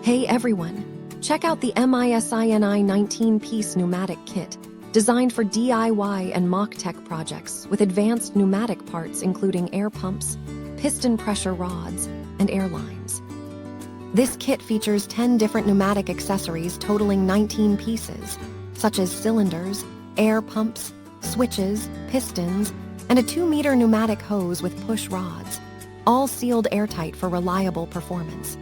Hey everyone, check out the MISINI 19-piece pneumatic kit, designed for DIY and MOC tech projects with advanced pneumatic parts including air pumps, piston pressure rods, and air lines. This kit features 10 different pneumatic accessories totaling 19 pieces, such as cylinders, air pumps, switches, pistons, and a 2-meter pneumatic hose with push rods, all sealed airtight for reliable performance.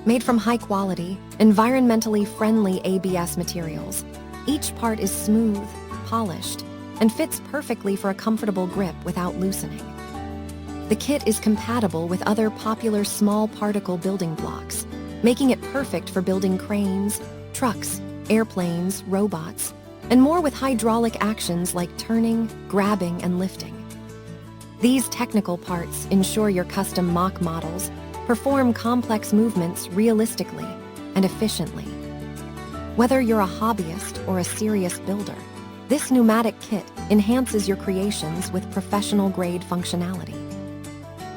Made from high-quality, environmentally friendly ABS materials, each part is smooth, polished, and fits perfectly for a comfortable grip without loosening. The kit is compatible with other popular small particle building blocks, making it perfect for building cranes, trucks, airplanes, robots, and more with hydraulic actions like turning, grabbing, and lifting. These technical parts ensure your custom MOC models perform complex movements realistically and efficiently. Whether you're a hobbyist or a serious builder, this pneumatic kit enhances your creations with professional-grade functionality.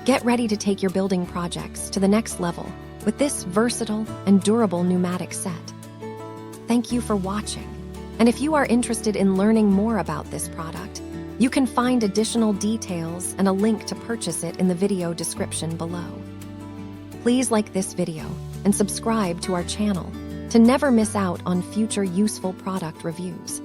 Get ready to take your building projects to the next level with this versatile and durable pneumatic set. Thank you for watching, and if you are interested in learning more about this product, you can find additional details and a link to purchase it in the video description below. Please like this video and subscribe to our channel to never miss out on future useful product reviews.